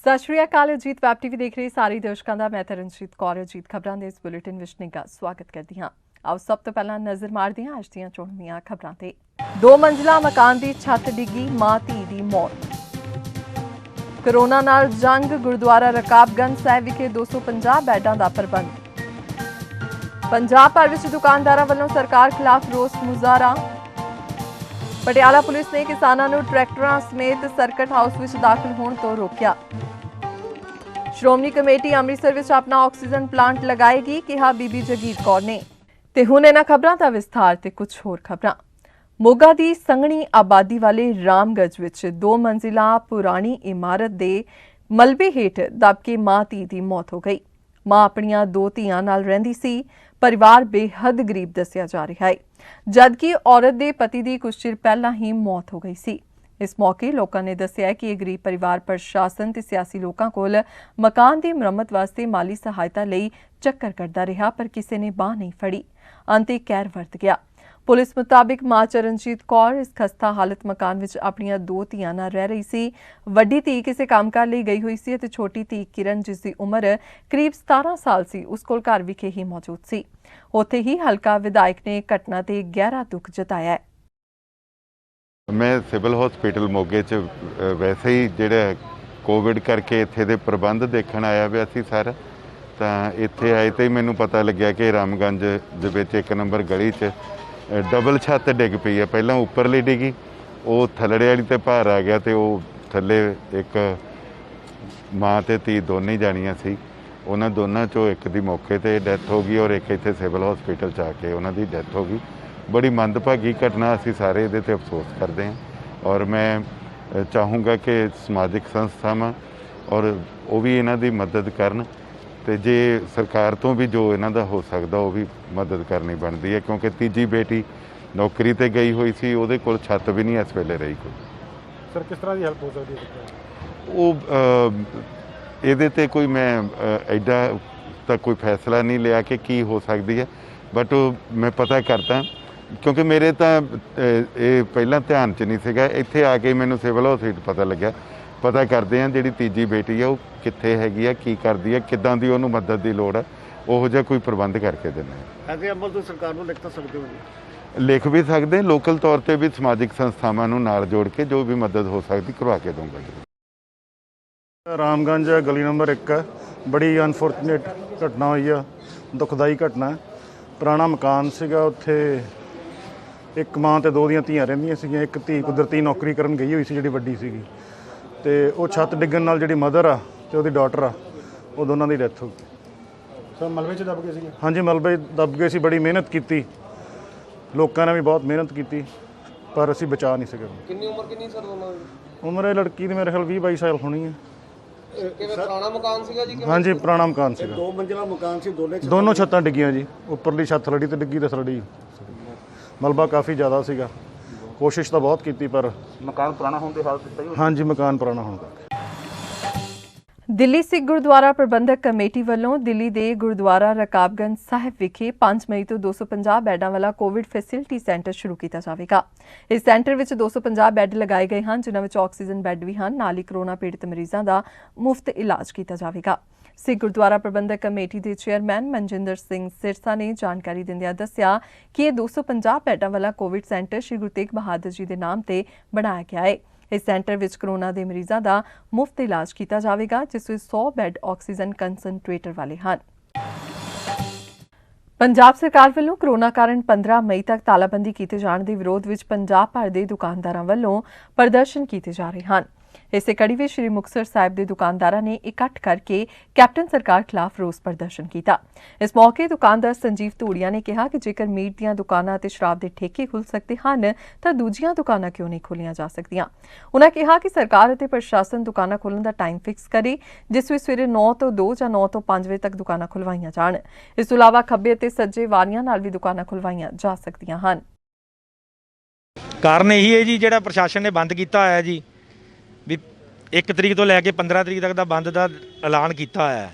ਸਤਿ ਸ਼੍ਰੀ ਅਕਾਲ। Ajit web TV ਦੇਖ ਰਹੇ ਸਾਰੇ ਦਰਸ਼ਕਾਂ ਦਾ ਮੈਂ ਤਰਨਜੀਤ ਕੌਰ ਅਜੀਤ ਖਬਰਾਂ ਦੇ ਇਸ ਬੁਲੇਟਿਨ ਵਿੱਚ ਨਿੱਘਾ ਸਵਾਗਤ ਕਰਦੀ ਹਾਂ। ਆਓ ਸਭ ਤੋਂ ਪਹਿਲਾਂ ਨਜ਼ਰ ਮਾਰਦੇ ਹਾਂ ਅੱਜ ਦੀਆਂ ਚੁਣਵੀਆਂ ਖਬਰਾਂ ਤੇ। 2 ਮੰਜ਼ਿਲਾ ਮਕਾਨ ਦੀ ਛੱਤ ਡਿੱਗੀ, ਮਾਂ ਧੀ ਦੀ ਮੌਤ। ਕੋਰੋਨਾ ਨਾਲ ਜੰਗ, ਗੁਰਦੁਆਰਾ ਰਕਾਬਗੰਜ ਸਾਹਿਬ ਵਿਖੇ 250 ਬੈੱਡਾਂ ਦਾ ਪ੍ਰਬੰਧ। ਪੰਜਾਬ ਭਰ ਵਿੱਚ ਦੁਕਾਨਦਾਰਾਂ ਵੱਲੋਂ ਸਰਕਾਰ ਖਿਲਾਫ ਰੋਸ ਮੁਜ਼ਾਹਰਾ। ਪਟਿਆਲਾ ਪੁਲਿਸ ਨੇ ਕਿਸਾਨਾਂ ਨੂੰ ਟਰੈਕਟਰਾਂ ਸਮੇਤ ਸਰਕਟ ਹਾਊਸ ਵਿੱਚ ਦਾਖਲ ਹੋਣ ਤੋਂ ਰੋਕਿਆ। ਸ਼੍ਰੋਮਣੀ ਕਮੇਟੀ ਅੰਮ੍ਰਿਤਸਰ ਵਿੱਚ ਆਪਣਾ ਆਕਸੀਜਨ ਪਲਾਂਟ ਲਗਾਏਗੀ, ਕਿਹਾ ਬੀਬੀ ਜਗੀਰ ਕੌਰ ਨੇ। ਤੇ ਹੁਣ ਇਹਨਾਂ ਖਬਰਾਂ ਦਾ ਵਿਸਥਾਰ ਤੇ ਕੁਝ ਹੋਰ ਖਬਰਾਂ। ਮੋਗਾ ਦੀ ਸੰਘਣੀ ਆਬਾਦੀ ਵਾਲੇ ਰਾਮਗੰਜ ਵਿੱਚ 2 ਮੰਜ਼ਿਲਾ ਪੁਰਾਣੀ ਇਮਾਰਤ ਦੇ ਮਲਬੇ ਹੇਠ ਦਬ ਕੇ ਮਾਂ ਧੀ ਦੀ ਮੌਤ ਹੋ ਗਈ। ਮਾਂ ਆਪਣੀਆਂ 2 ਧੀਆਂ ਨਾਲ ਰਹਿੰਦੀ ਸੀ। ਪਰਿਵਾਰ ਬੇਹੱਦ ਗਰੀਬ ਦੱਸਿਆ ਜਾ ਰਿਹਾ ਹੈ, ਜਦਕਿ ਔਰਤ ਦੇ ਪਤੀ ਦੀ ਕੁਝ ਚਿਰ ਪਹਿਲਾਂ ਹੀ ਮੌਤ ਹੋ ਗਈ ਸੀ। ਇਸ ਮੌਕੇ ਲੋਕਾਂ ਨੇ ਦੱਸਿਆ ਕਿ ਇਹ ਗਰੀਬ ਪਰਿਵਾਰ ਪ੍ਰਸ਼ਾਸਨ ਤੇ ਸਿਆਸੀ ਲੋਕਾਂ ਕੋਲ ਮਕਾਨ ਦੀ ਮੁਰੰਮਤ ਵਾਸਤੇ ਮਾਲੀ ਸਹਾਇਤਾ ਲਈ ਚੱਕਰ ਕੱਢਦਾ ਰਿਹਾ, ਪਰ ਕਿਸੇ ਨੇ ਬਾਂਹ ਨਹੀਂ ਫੜੀ। ਅੰਤੇ ਕਹਿਰ ਵਰਤ ਗਿਆ। ਪੁਲਿਸ ਮੁਤਾਬਿਕ ਮਾਂ ਚਰਨਜੀਤ ਕੌਰ ਇਸ ਖਸਤਾ ਹਾਲਤ ਮਕਾਨ ਵਿੱਚ ਆਪਣੀਆਂ 2 ਧੀਆਂ ਨਾਲ ਰਹਿ ਰਹੀ ਸੀ। ਵੱਡੀ ਧੀ ਕਿਸੇ ਕੰਮਕਾਰ ਲਈ ਗਈ ਹੋਈ ਸੀ ਅਤੇ ਛੋਟੀ ਧੀ ਕਿਰਨ, ਜਿਸ ਦੀ ਉਮਰ ਕਰੀਬ 17 ਸਾਲ ਸੀ, ਉਸ ਕੋਲ ਘਰ ਵਿਖੇ ਹੀ ਮੌਜੂਦ ਸੀ। ਉੱਥੇ ਹੀ ਹਲਕਾ ਵਿਧਾਇਕ ਨੇ ਘਟਨਾ ਤੇ ਗਹਿਰਾ ਦੁੱਖ ਜਤਾਇਆ ਹੈ। ਮੈਂ ਸਿਵਲ ਹਸਪੀਟਲ ਮੋਗੇ 'ਚ ਵੈਸੇ ਹੀ ਜਿਹੜਾ ਕੋਵਿਡ ਕਰਕੇ ਇੱਥੇ ਦੇ ਪ੍ਰਬੰਧ ਦੇਖਣ ਆਇਆ ਪਿਆ ਸੀ ਸਰ, ਤਾਂ ਇੱਥੇ ਆਏ ਤੇ ਮੈਨੂੰ ਪਤਾ ਲੱਗਿਆ ਕਿ ਰਾਮਗੰਜ ਦੇ ਵਿੱਚ 1 ਨੰਬਰ ਗਲੀ 'ਚ ਡਬਲ ਛੱਤ ਡਿੱਗ ਪਈ ਹੈ। ਪਹਿਲਾਂ ਉੱਪਰਲੀ ਡਿੱਗੀ, ਉਹ ਥੱਲੜੇ ਵਾਲੀ ਤੇ ਭਾਰ ਆ ਗਿਆ ਤੇ ਉਹ ਥੱਲੇ ਇੱਕ ਮਾਂ ਤੇ ਧੀ ਦੋਨੇ ਜਾਣੀਆਂ ਸੀ। ਉਹਨਾਂ ਦੋਨਾਂ 'ਚੋਂ ਇੱਕ ਦੀ ਮੌਕੇ 'ਤੇ ਡੈਥ ਹੋ ਗਈ ਔਰ ਇੱਕ ਇੱਥੇ ਸਿਵਲ ਹਸਪੀਟਲ 'ਚ ਆ ਕੇ ਉਹਨਾਂ ਦੀ ਡੈਥ ਹੋ ਗਈ। ਬੜੀ ਮੰਦਭਾਗੀ ਘਟਨਾ, ਅਸੀਂ ਸਾਰੇ ਇਹਦੇ 'ਤੇ ਅਫਸੋਸ ਕਰਦੇ ਹਾਂ ਔਰ ਮੈਂ ਚਾਹੂੰਗਾ ਕਿ ਸਮਾਜਿਕ ਸੰਸਥਾਵਾਂ ਔਰ ਉਹ ਵੀ ਇਹਨਾਂ ਦੀ ਮਦਦ ਕਰਨ ਤੇ ਜੇ ਸਰਕਾਰ ਤੋਂ ਵੀ ਜੋ ਇਹਨਾਂ ਦਾ ਹੋ ਸਕਦਾ ਉਹ ਵੀ ਮਦਦ ਕਰਨੀ ਬਣਦੀ ਹੈ, ਕਿਉਂਕਿ ਤੀਜੀ ਬੇਟੀ ਨੌਕਰੀ ਤੇ ਗਈ ਹੋਈ ਸੀ, ਉਹਦੇ ਕੋਲ ਛੱਤ ਵੀ ਨਹੀਂ ਇਸ ਵੇਲੇ ਰਹੀ ਕੋਈ। ਸਰ ਕਿਸ ਤਰ੍ਹਾਂ ਦੀ ਹੈਲਪ ਹੋ ਸਕਦੀ ਹੈ? ਉਹ ਇਹਦੇ ਤੇ ਕੋਈ ਮੈਂ ਐਡਾ ਤਾਂ ਕੋਈ ਫੈਸਲਾ ਨਹੀਂ ਲਿਆ ਕਿ ਕੀ ਹੋ ਸਕਦੀ ਹੈ, ਬਟ ਉਹ ਮੈਂ ਪਤਾ ਕਰਦਾ ਕਿਉਂਕਿ ਮੇਰੇ ਤਾਂ ਇਹ ਪਹਿਲਾਂ ਧਿਆਨ 'ਚ ਨਹੀਂ ਸੀਗਾ। ਇੱਥੇ ਆ ਕੇ ਮੈਨੂੰ ਸਿਵਲ ਹਸਪੀਟਲ ਪਤਾ ਲੱਗਿਆ। ਪਤਾ ਕਰਦੇ ਹਾਂ ਜਿਹੜੀ ਤੀਜੀ ਬੇਟੀ ਆ ਉਹ ਕਿੱਥੇ ਹੈਗੀ ਆ, ਕੀ ਕਰਦੀ ਆ, ਕਿੱਦਾਂ ਦੀ ਉਹਨੂੰ ਮਦਦ ਦੀ ਲੋੜ ਆ, ਉਹੋ ਜਿਹਾ ਕੋਈ ਪ੍ਰਬੰਧ ਕਰਕੇ ਦਿੰਦੇ ਹਾਂ। ਐਸੇ ਅਮਲ ਤੋਂ ਸਰਕਾਰ ਨੂੰ ਲਿਖ ਤਾਂ ਸਕਦੇ ਹੋ ਜੀ? ਲਿਖ ਵੀ ਸਕਦੇ, ਲੋਕਲ ਤੌਰ 'ਤੇ ਵੀ ਸਮਾਜਿਕ ਸੰਸਥਾਵਾਂ ਨੂੰ ਨਾਲ ਜੋੜ ਕੇ ਜੋ ਵੀ ਮਦਦ ਹੋ ਸਕਦੀ ਕਰਵਾ ਕੇ ਦਊਂਗਾ ਜੀ। ਰਾਮਗੰਜ ਗਲੀ ਨੰਬਰ 1 ਬੜੀ ਅਨਫੋਰਚੂਨੇਟ ਘਟਨਾ ਹੋਈ ਆ, ਦੁਖਦਾਈ ਘਟਨਾ। ਪੁਰਾਣਾ ਮਕਾਨ ਸੀਗਾ, ਉੱਥੇ ਇੱਕ ਮਾਂ ਤੇ 2 ਦੀਆਂ ਧੀਆਂ ਰਹਿੰਦੀਆਂ ਸੀਗੀਆਂ। ਇੱਕ ਧੀ ਕੁਦਰਤੀ ਨੌਕਰੀ ਕਰਨ ਗਈ ਹੋਈ ਸੀ ਜਿਹੜੀ ਵੱਡੀ ਸੀਗੀ, ਤੇ ਉਹ ਛੱਤ ਡਿੱਗਣ ਨਾਲ ਜਿਹੜੀ ਮਦਰ ਆ ਤੇ ਉਹਦੀ ਡਾਟਰ ਆ, ਉਹ ਦੋਨਾਂ ਦੀ ਡੈਥ ਹੋ ਗਈ। ਸਰ ਮਲਬੇ 'ਚ ਦਬ ਗਏ ਸੀਗੇ? ਹਾਂਜੀ, ਮਲਬੇ ਦਬ ਗਏ ਸੀ। ਬੜੀ ਮਿਹਨਤ ਕੀਤੀ, ਲੋਕਾਂ ਨੇ ਵੀ ਬਹੁਤ ਮਿਹਨਤ ਕੀਤੀ, ਪਰ ਅਸੀਂ ਬਚਾ ਨਹੀਂ ਸਕੇ। ਕਿੰਨੀ ਉਮਰ ਕਿੰਨੀ ਸਰ ਦੋਨਾਂ ਦੀ? ਉਮਰ ਇਹ ਲੜਕੀ ਦੀ ਮੇਰੇ ਖਿਆਲ 20-22 ਸਾਲ ਹੋਣੀ ਹੈ। ਕਿਵੇਂ ਪੁਰਾਣਾ ਮਕਾਨ ਸੀਗਾ ਜੀ? ਹਾਂਜੀ, ਪੁਰਾਣਾ ਮਕਾਨ ਸੀਗਾ। 2 ਮੰਜ਼ਿਲਾ ਮਕਾਨ ਸੀ, ਦੋਨੋਂ ਛੱਤਾਂ ਡਿੱਗੀਆਂ ਜੀ। ਉੱਪਰਲੀ ਛੱਤ ਥੱਲੜੀ ਤੇ ਡਿੱਗੀ ਤੇ ਥੱਲੜੀ ਮਲਬਾ ਕਾਫੀ ਜ਼ਿਆਦਾ ਸੀਗਾ। ਕੋਸ਼ਿਸ਼ ਤਾਂ ਬਹੁਤ ਕੀਤੀ ਪਰ ਮਕਾਨ ਪੁਰਾਣਾ ਹੋਣ ਦੀ ਹਾਲਤ ਦਿੱਤਾ ਜੀ। ਹਾਂਜੀ, ਮਕਾਨ ਪੁਰਾਣਾ ਹੋਣ ਕਰਕੇ। ਦਿੱਲੀ ਸਿੱਖ ਗੁਰਦੁਆਰਾ ਪ੍ਰਬੰਧਕ ਕਮੇਟੀ ਵੱਲੋਂ ਦਿੱਲੀ ਦੇ ਗੁਰਦੁਆਰਾ ਰਕਾਬਗੰਜ ਸਾਹਿਬ ਵਿਖੇ 5 ਮਈ ਤੋਂ 250 ਬੈੱਡਾਂ ਵਾਲਾ ਕੋਵਿਡ ਫੈਸਿਲਿਟੀ ਸੈਂਟਰ ਸ਼ੁਰੂ ਕੀਤਾ ਜਾਵੇਗਾ। ਇਸ ਸੈਂਟਰ ਵਿੱਚ 250 ਬੈੱਡ ਲਗਾਏ ਗਏ ਹਨ, ਜਿਨ੍ਹਾਂ ਵਿੱਚ ਆਕਸੀਜਨ ਬੈੱਡ ਵੀ ਹਨ। ਨਾਲ ਹੀ ਕੋਰੋਨਾ ਪੀੜਤ ਮਰੀਜ਼ਾਂ ਦਾ ਮੁਫਤ ਇਲਾਜ ਕੀਤਾ ਜਾਵੇਗਾ। ਸਿੱਖ ਗੁਰਦੁਆਰਾ ਪ੍ਰਬੰਧਕ ਕਮੇਟੀ ਦੇ ਚੇਅਰਮੈਨ ਮਨਜਿੰਦਰ ਸਿੰਘ ਸਿਰਸਾ ਨੇ ਜਾਣਕਾਰੀ ਦਿੰਦਿਆਂ ਦੱਸਿਆ ਕਿ ਇਹ 250 ਬੈੱਡਾਂ ਵਾਲਾ ਕੋਵਿਡ ਸੈਂਟਰ ਸ਼੍ਰੀ ਗੁਰੂ ਤੇਗ ਬਹਾਦਰ ਜੀ ਦੇ ਨਾਮ ਤੇ ਬਣਾਇਆ ਗਿਆ ਹੈ। ਇਸ ਸੈਂਟਰ ਵਿੱਚ ਕੋਰੋਨਾ ਦੇ ਮਰੀਜ਼ਾਂ ਦਾ ਮੁਫਤ ਇਲਾਜ ਕੀਤਾ ਜਾਵੇਗਾ, ਜਿਸ ਵਿੱਚ 100 ਬੈੱਡ ਆਕਸੀਜਨ ਕੰਸਨਟ੍ਰੇਟਰ ਵਾਲੇ ਹਨ। ਪੰਜਾਬ ਸਰਕਾਰ ਵੱਲੋਂ ਕੋਰੋਨਾ ਕਾਰਨ 15 ਮਈ ਤੱਕ ਤਾਲਾਬੰਦੀ ਕੀਤੇ ਜਾਣ ਦੇ ਵਿਰੋਧ ਵਿੱਚ ਪੰਜਾਬ ਭਰ ਦੇ ਦੁਕਾਨਦਾਰਾਂ ਵੱਲੋਂ ਪ੍ਰਦਰਸ਼ਨ ਕੀਤੇ ਜਾ ਰਹੇ ਹਨ। ਇਸੇ ਕੜੀ ਵਿੱਚ ਸ੍ਰੀ ਮੁਕਤਸਰ ਸਾਹਿਬ ਦੇ ਦੁਕਾਨਦਾਰਾਂ ਨੇ ਇਕੱਠ ਕਰਕੇ ਕੈਪਟਨ ਸਰਕਾਰ ਖਿਲਾਫ ਰੋਸ ਪ੍ਰਦਰਸ਼ਨ ਕੀਤਾ। ਇਸ ਮੌਕੇ ਦੁਕਾਨਦਾਰ ਸੰਜੀਵ ਧੂੜੀਆ ਨੇ ਕਿਹਾ ਕਿ ਜੇਕਰ ਮੀਟ ਦੀਆਂ ਦੁਕਾਨਾਂ ਅਤੇ ਸ਼ਰਾਬ ਦੇ ਠੇਕੇ ਖੁੱਲ੍ਹ ਸਕਦੇ ਹਨ ਤਾਂ ਦੂਜੀਆਂ ਦੁਕਾਨਾਂ ਕਿਉਂ ਨਹੀਂ ਖੋਲ੍ਹੀਆਂ ਜਾ ਸਕਦੀਆਂ। ਉਨ੍ਹਾਂ ਕਿਹਾ ਕਿ ਸਰਕਾਰ ਅਤੇ ਪ੍ਰਸ਼ਾਸਨ ਦੁਕਾਨਾਂ ਖੋਲ੍ਹਣ ਦਾ ਟਾਈਮ ਫਿਕਸ ਕਰੇ, ਜਿਸ ਵਿੱਚ ਸਵੇਰੇ 9 ਤੋਂ 2 ਜਾਂ 9 ਤੋਂ 5 ਵਜੇ ਤੱਕ ਦੁਕਾਨਾਂ ਖੁਲਵਾਈਆਂ ਜਾਣ। ਇਸ ਤੋਂ ਇਲਾਵਾ ਖੱਬੇ ਅਤੇ ਸੱਜੇ ਵਾਰੀਆਂ ਨਾਲ ਵੀ ਦੁਕਾਨਾਂ ਖੁਲਵਾਈਆਂ ਜਾ ਸਕਦੀਆਂ ਹਨ। ਕਾਰਨ ਇਹੀ ਹੈ ਜੀ, ਜਿਹੜਾ ਪ੍ਰਸ਼ਾਸਨ ਨੇ ਬੰਦ ਕੀਤਾ ਹੋਇਆ ਜੀ, ਵੀ 1 ਤਰੀਕ ਤੋਂ ਲੈ ਕੇ 15 ਤਰੀਕ ਤੱਕ ਦਾ ਬੰਦ ਦਾ ਐਲਾਨ ਕੀਤਾ ਹੋਇਆ ਹੈ।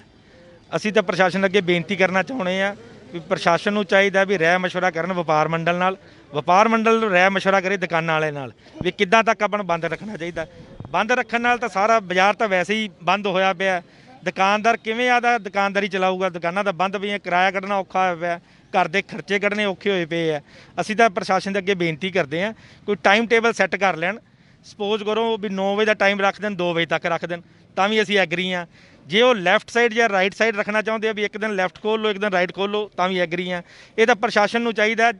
ਅਸੀਂ ਤਾਂ ਪ੍ਰਸ਼ਾਸਨ ਅੱਗੇ ਬੇਨਤੀ ਕਰਨਾ ਚਾਹੁੰਦੇ ਹਾਂ ਵੀ ਪ੍ਰਸ਼ਾਸਨ ਨੂੰ ਚਾਹੀਦਾ ਵੀ ਰਾਏ ਮਸ਼ਵਰਾ ਕਰਨ ਵਪਾਰ ਮੰਡਲ ਨਾਲ, ਵਪਾਰ ਮੰਡਲ ਰਾਏ ਮਸ਼ਵਰਾ ਕਰੇ ਦੁਕਾਨਾਂ ਵਾਲੇ ਨਾਲ ਵੀ ਕਿੱਦਾਂ ਤੱਕ ਆਪਾਂ ਨੂੰ ਬੰਦ ਰੱਖਣਾ ਚਾਹੀਦਾ। ਬੰਦ ਰੱਖਣ ਨਾਲ ਤਾਂ ਸਾਰਾ ਬਾਜ਼ਾਰ ਤਾਂ ਵੈਸੇ ਹੀ ਬੰਦ ਹੋਇਆ ਪਿਆ। ਦੁਕਾਨਦਾਰ ਕਿਵੇਂ ਆਦਾ ਦੁਕਾਨਦਾਰੀ ਚਲਾਊਗਾ? ਦੁਕਾਨਾਂ ਤਾਂ ਬੰਦ ਪਈਆਂ, ਕਿਰਾਇਆ ਕੱਢਣਾ ਔਖਾ ਹੋਇਆ ਪਿਆ, ਘਰ ਦੇ ਖਰਚੇ ਕੱਢਣੇ ਔਖੇ ਹੋਏ ਪਏ ਆ। ਅਸੀਂ ਤਾਂ ਪ੍ਰਸ਼ਾਸਨ ਦੇ ਅੱਗੇ ਬੇਨਤੀ ਕਰਦੇ ਹਾਂ, ਕੋਈ ਟਾਈਮ ਟੇਬਲ ਸੈੱਟ ਕਰ ਲੈਣ। ਸਪੋਜ਼ ਕਰੋ ਵੀ 9 ਵਜੇ ਦਾ ਟਾਈਮ ਰੱਖ ਦੇਣ, 2 ਵਜੇ ਤੱਕ ਰੱਖ ਦੇਣ, ਤਾਂ ਵੀ ਅਸੀਂ ਐਗਰੀ ਹਾਂ। ਜੇ ਉਹ ਲੈਫਟ ਸਾਈਡ ਜਾਂ ਰਾਈਟ ਸਾਈਡ ਰੱਖਣਾ ਚਾਹੁੰਦੇ ਆ ਵੀ ਇੱਕ ਦਿਨ ਲੈਫਟ ਖੋਲ੍ਹ ਲਓ, ਇੱਕ ਦਿਨ ਰਾਈਟ ਖੋਲ੍ਹ ਲਓ, ਤਾਂ ਵੀ ਐਗਰੀ ਹਾਂ। ਇਹ ਤਾਂ ਪ੍ਰਸ਼ਾਸਨ ਨੂੰ ਚਾਹੀਦਾ,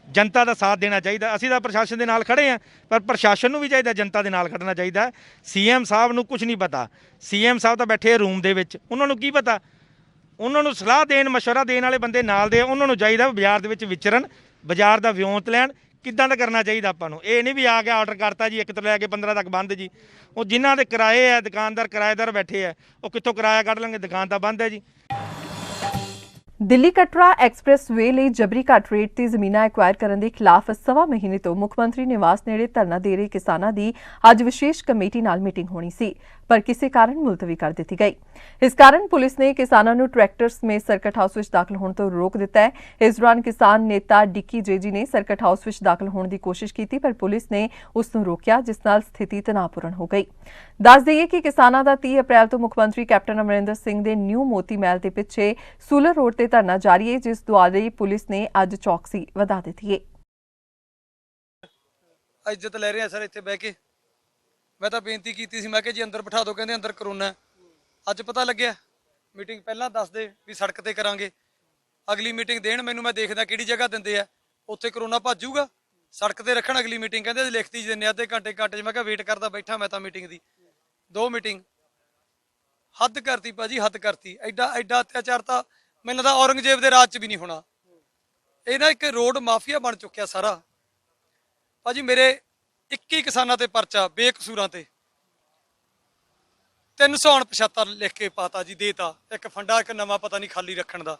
ਜਨਤਾ ਦਾ ਸਾਥ ਦੇਣਾ ਚਾਹੀਦਾ। ਅਸੀਂ ਤਾਂ ਪ੍ਰਸ਼ਾਸਨ ਦੇ ਨਾਲ ਖੜੇ ਹਾਂ, ਪਰ ਪ੍ਰਸ਼ਾਸਨ ਨੂੰ ਵੀ ਚਾਹੀਦਾ ਜਨਤਾ ਦੇ ਨਾਲ ਖੜਨਾ ਚਾਹੀਦਾ। ਸੀਐਮ ਸਾਹਿਬ ਨੂੰ ਕੁਝ ਨਹੀਂ ਪਤਾ, ਸੀਐਮ ਸਾਹਿਬ ਤਾਂ ਬੈਠੇ ਰੂਮ ਦੇ ਵਿੱਚ, ਉਹਨਾਂ ਨੂੰ ਕੀ ਪਤਾ? ਉਹਨਾਂ ਨੂੰ ਸਲਾਹ ਦੇਣ, ਮਸ਼ਵਰਾ ਦੇਣ ਵਾਲੇ ਬੰਦੇ ਨਾਲ ਦੇ, ਉਹਨਾਂ ਨੂੰ ਚਾਹੀਦਾ ਬਾਜ਼ਾਰ ਦੇ ਵਿੱਚ ਵਿਚਰਨ, ਬਾਜ਼ਾਰ ਦਾ ਵਿਉਂਤ ਲੈਣ, ਕਿੱਦਾਂ ਦਾ ਕਰਨਾ ਚਾਹੀਦਾ ਆਪਾਂ ਨੂੰ। ਇਹ ਨਹੀਂ ਵੀ ਆ ਕੇ ਆਰਡਰ ਕਰਤਾ ਜੀ 1 ਤੋਂ ਲੈ ਕੇ 15 ਤੱਕ ਬੰਦ ਜੀ। ਉਹ ਜਿਨ੍ਹਾਂ ਦੇ ਕਿਰਾਏ ਆ, ਦੁਕਾਨਦਾਰ ਕਿਰਾਏਦਾਰ ਬੈਠੇ ਆ, ਉਹ ਕਿੱਥੋਂ ਕਿਰਾਇਆ ਕੱਢ ਲੈਣਗੇ? ਦੁਕਾਨ ਤਾਂ ਬੰਦ ਹੈ ਜੀ। ਦਿੱਲੀ ਕਟਰਾ ਐਕਸਪ੍ਰੈਸਵੇ ਲਈ ਜਬਰੀ ਘੱਟ ਰੇਟ ਤੇ ਜ਼ਮੀਨਾਂ ਐਕਵਾਇਰ ਕਰਨ ਦੇ ਖਿਲਾਫ ਸਵਾ ਮਹੀਨੇ ਤੋਂ ਮੁੱਖ ਮੰਤਰੀ ਨਿਵਾਸ ਨੇੜੇ ਧਰਨਾ ਦੇ ਰਹੇ ਕਿਸਾਨਾਂ ਦੀ ਅੱਜ ਵਿਸ਼ੇਸ਼ ਕਮੇਟੀ ਨਾਲ ਮੀਟਿੰਗ ਹੋਣੀ ਸੀ, ਪਰ ਕਿਸੇ ਕਾਰਨ ਮੁਲਤਵੀ ਕਰ ਦਿੱਤੀ ਗਈ। ਇਸ ਕਾਰਨ ਪੁਲਿਸ ਨੇ ਕਿਸਾਨਾਂ ਨੂੰ ਟਰੈਕਟਰ ਸਮੇਤ ਸਰਕਟ ਹਾਊਸ ਵਿੱਚ ਦਾਖਲ ਹੋਣ ਤੋਂ ਰੋਕ ਦਿੱਤਾ ਹੈ। ਇਸ ਦੌਰਾਨ ਕਿਸਾਨ ਨੇਤਾ ਡਿੱਕੀ ਜੇਜੀ ਨੇ ਸਰਕਟ ਹਾਊਸ ਵਿੱਚ ਦਾਖਲ ਹੋਣ ਦੀ ਕੋਸ਼ਿਸ਼ ਕੀਤੀ, ਪਰ ਪੁਲਿਸ ਨੇ ਉਸ ਨੂੰ ਰੋਕਿਆ, ਜਿਸ ਨਾਲ ਸਥਿਤੀ ਤਣਾਅਪੂਰਨ ਹੋ ਗਈ। ਦੱਸ ਦੇਈਏ ਕਿ ਕਿਸਾਨਾਂ ਦਾ 30 ਅਪ੍ਰੈਲ ਤੋਂ ਮੁੱਖ ਮੰਤਰੀ ਕੈਪਟਨ ਅਮਰਿੰਦਰ ਸਿੰਘ ਦੇ ਨਿਊ ਮੋਤੀ ਮਹਿਲ ਦੇ ਪਿੱਛੇ ਸੂਲਰ ਰੋਡ ਤੇ ਧਰਨਾ ਜਾਰੀ ਹੈ, ਜਿਸ ਦੁਆਲੇ ਪੁਲਿਸ ਨੇ ਅੱਜ ਚੌਕਸੀ ਵਧਾ ਦਿੱਤੀ ਹੈ। ਇੱਜ਼ਤ ਲੈ ਰਹੇ ਆ ਸਰ ਇੱਥੇ ਬਹਿ ਕੇ। ਮੈਂ ਤਾਂ ਬੇਨਤੀ ਕੀਤੀ ਸੀ, ਮੈਂ ਕਿਹਾ ਜੀ ਅੰਦਰ ਬਿਠਾ ਦਿਓ, ਕਹਿੰਦੇ ਅੰਦਰ ਕਰੋਨਾ ਹੈ। ਅੱਜ ਪਤਾ ਲੱਗਿਆ ਮੀਟਿੰਗ ਪਹਿਲਾਂ ਦੱਸਦੇ ਵੀ ਸੜਕ ਤੇ ਕਰਾਂਗੇ, ਅਗਲੀ ਮੀਟਿੰਗ ਦੇਣ ਮੈਨੂੰ, ਮੈਂ ਦੇਖਦਾ ਕਿਹੜੀ ਜਗ੍ਹਾ ਦਿੰਦੇ ਆ, ਉੱਥੇ ਕਰੋਨਾ ਭੱਜੂਗਾ। ਸੜਕ ਤੇ ਰੱਖਣ ਅਗਲੀ ਮੀਟਿੰਗ, ਕਹਿੰਦੇ ਅਸੀਂ ਲਿਖਤੀ ਦਿੰਦੇ ਅੱਧੇ ਘੰਟੇ 'ਚ। ਮੈਂ ਕਿਹਾ ਵੇਟ ਕਰਦਾ ਬੈਠਾ ਮੈਂ ਤਾਂ ਮੀਟਿੰਗ ਦੀ। 2 ਮੀਟਿੰਗ ਹੱਦ ਕਰਤੀ ਭਾਜੀ, ਹੱਦ ਕਰਤੀ। ਐਡਾ ਅਤਿਆਚਾਰ ਤਾਂ ਮੈਨੂੰ ਲੱਗਦਾ ਔਰੰਗਜ਼ੇਬ ਦੇ ਰਾਜ 'ਚ ਵੀ ਨਹੀਂ ਹੋਣਾ। ਇਹ ਨਾ ਇੱਕ ਰੋਡ ਮਾਫੀਆ ਬਣ ਚੁੱਕਿਆ ਸਾਰਾ। ਭਾਜੀ ਮੇਰੇ 21 ਕਿਸਾਨਾਂ ਤੇ ਪਰਚਾ ਬੇਕਸੂਰਾਂ ਤੇ, 379 ਲਿਖ ਕੇ ਪਾਤਾ ਜੀ, ਦੇਤਾ ਇੱਕ ਫੰਡਾ, ਇੱਕ ਨਵਾਂ ਪਤਾ ਨਹੀਂ ਖਾਲੀ ਰੱਖਣ ਦਾ।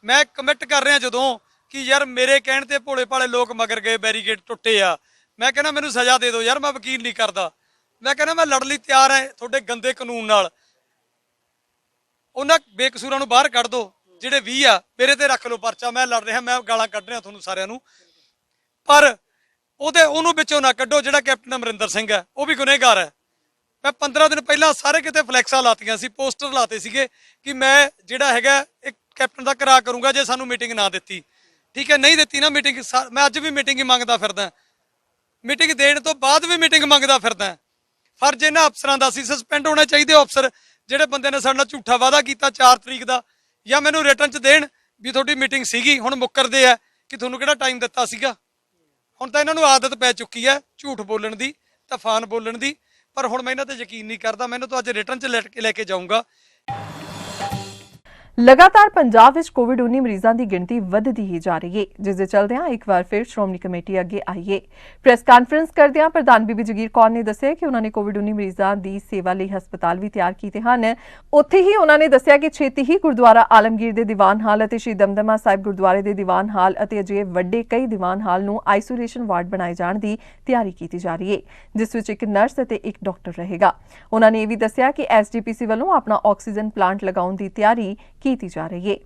ਮੈਂ ਕਮਿਟ ਕਰ ਰਿਹਾ ਜਦੋਂ ਕਿ ਯਾਰ ਮੇਰੇ ਕਹਿਣ ਤੇ ਭੋਲੇ ਭਾਲੇ ਲੋਕ ਮਗਰ ਗਏ, ਬੈਰੀਕੇਡ ਟੁੱਟੇ ਆ। ਮੈਂ ਕਹਿੰਦਾ ਮੈਨੂੰ ਸਜ਼ਾ ਦੇ ਦਿਓ ਯਾਰ, ਮੈਂ ਵਕੀਲ ਨਹੀਂ ਕਰਦਾ। ਮੈਂ ਕਹਿੰਦਾ ਮੈਂ ਲੜਨ ਲਈ ਤਿਆਰ ਹਾਂ ਤੁਹਾਡੇ ਗੰਦੇ ਕਾਨੂੰਨ ਨਾਲ। ਉਹਨਾਂ ਬੇਕਸੂਰਾਂ ਨੂੰ ਬਾਹਰ ਕੱਢ ਦਿਓ, ਜਿਹੜੇ 20 ਆ ਮੇਰੇ ਤੇ ਰੱਖ ਲਓ ਪਰਚਾ। ਮੈਂ ਲੜ ਰਿਹਾ, ਮੈਂ ਗਾਲਾਂ ਕੱਢ ਰਿਹਾ ਤੁਹਾਨੂੰ ਸਾਰਿਆਂ ਨੂੰ, ਪਰ ਉਹਨੂੰ ਵਿੱਚੋਂ ਨਾ ਕੱਢੋ ਜਿਹੜਾ ਕੈਪਟਨ ਅਮਰਿੰਦਰ ਸਿੰਘ ਹੈ, ਉਹ ਵੀ ਗੁਨੇਗਾਰ ਹੈ। ਮੈਂ 15 ਦਿਨ ਪਹਿਲਾਂ ਸਾਰੇ ਕਿਤੇ ਫਲੈਕਸਾਂ ਲਾਤੀਆਂ ਸੀ, ਪੋਸਟਰ ਲਾਤੇ ਸੀਗੇ ਕਿ ਮੈਂ ਜਿਹੜਾ ਹੈਗਾ ਇੱਕ ਕੈਪਟਨ ਦਾ ਕਰਾ ਕਰੂੰਗਾ ਜੇ ਸਾਨੂੰ ਮੀਟਿੰਗ ਨਾ ਦਿੱਤੀ। ਠੀਕ ਹੈ, ਨਹੀਂ ਦਿੱਤੀ ਨਾ ਮੀਟਿੰਗ, ਮੈਂ ਅੱਜ ਵੀ ਮੀਟਿੰਗ ਹੀ ਮੰਗਦਾ ਫਿਰਦਾ। ਮੀਟਿੰਗ ਦੇਣ ਤੋਂ ਬਾਅਦ ਵੀ ਮੀਟਿੰਗ ਮੰਗਦਾ ਫਿਰਦਾ। ਫਰਜ਼ ਇਹਨਾਂ ਅਫਸਰਾਂ ਦਾ ਸੀ, ਸਸਪੈਂਡ ਹੋਣੇ ਚਾਹੀਦੇ ਅਫਸਰ ਜਿਹੜੇ ਬੰਦੇ ਨੇ ਸਾਡੇ ਨਾਲ ਝੂਠਾ ਵਾਅਦਾ ਕੀਤਾ 4 ਤਰੀਕ ਦਾ, ਜਾਂ ਮੈਨੂੰ ਰਿਟਰਨ 'ਚ ਦੇਣ ਵੀ ਤੁਹਾਡੀ ਮੀਟਿੰਗ ਸੀਗੀ। ਹੁਣ ਮੁੱਕਰਦੇ ਆ ਕਿ ਤੁਹਾਨੂੰ ਕਿਹੜਾ ਟਾਈਮ ਦਿੱਤਾ ਸੀਗਾ। ਹੁਣ ਤਾਂ ਇਹਨਾਂ ਨੂੰ ਆਦਤ ਪੈ ਚੁੱਕੀ ਹੈ ਝੂਠ ਬੋਲਣ ਦੀ, ਤੂਫਾਨ ਬੋਲਣ ਦੀ, ਪਰ ਹੁਣ ਮੈਂ ਇਹਨਾਂ ਤੇ ਯਕੀਨ ਨਹੀਂ ਕਰਦਾ। ਮੈਨੂੰ ਤਾਂ ਅੱਜ ਰਿਟਰਨ 'ਚ ਲੈ ਕੇ ਜਾਊਂਗਾ। ਲਗਾਤਾਰ ਪੰਜਾਬ ਵਿੱਚ ਕੋਵਿਡ-19 ਮਰੀਜ਼ਾਂ ਦੀ ਗਿਣਤੀ ਵਧਦੀ ਹੀ ਜਾ ਰਹੀ ਹੈ, ਜਿਸ ਦੇ ਚਲਦਿਆਂ ਇੱਕ ਵਾਰ ਫਿਰ ਸ਼੍ਰੋਮਣੀ ਕਮੇਟੀ ਅੱਗੇ ਆਈ ਹੈ। ਪ੍ਰੈਸ ਕਾਨਫਰੰਸ ਕਰਦਿਆਂ ਪ੍ਰਧਾਨ ਬੀਬੀ ਜਗੀਰ ਕੌਰ ਨੇ ਦੱਸਿਆ ਕਿ ਉਹਨਾਂ ਨੇ ਕੋਵਿਡ-19 ਮਰੀਜ਼ਾਂ ਦੀ ਸੇਵਾ ਲਈ ਹਸਪਤਾਲ ਵੀ ਤਿਆਰ ਕੀਤੇ ਹਨ। ਉੱਥੇ ਹੀ ਉਹਨਾਂ ਨੇ ਦੱਸਿਆ ਕਿ ਛੇਤੀ ਹੀ ਗੁਰਦੁਆਰਾ ਆਲਮਗੀਰ ਦੇ ਦੀਵਾਨ ਹਾਲ ਅਤੇ ਸ਼੍ਰੀ ਦਮਦਮਾ ਸਾਹਿਬ ਗੁਰਦੁਆਰੇ ਦੇ ਦੀਵਾਨ ਹਾਲ ਅਤੇ ਅਜਿਹੇ ਵੱਡੇ ਕਈ ਦੀਵਾਨ ਹਾਲ ਨੂੰ ਆਈਸੋਲੇਸ਼ਨ ਵਾਰਡ ਬਣਾਏ ਜਾਣ ਦੀ ਤਿਆਰੀ ਕੀਤੀ ਜਾ ਰਹੀ ਹੈ, ਜਿਸ ਵਿੱਚ ਇੱਕ ਨਰਸ ਅਤੇ ਇੱਕ ਡਾਕਟਰ ਰਹੇਗਾ। ਉਹਨਾਂ ਨੇ ਇਹ ਵੀ ਦੱਸਿਆ ਕਿ ਐਸਜੀਪੀਸੀ ਵੱਲੋਂ ਆਪਣਾ ਆਕਸੀਜਨ ਪਲਾਂਟ ਲਗਾਉਣ ਦੀ ਤਿਆਰੀ ਕੀਤੀ ਜਾ ਰਹੀ ਹੈ,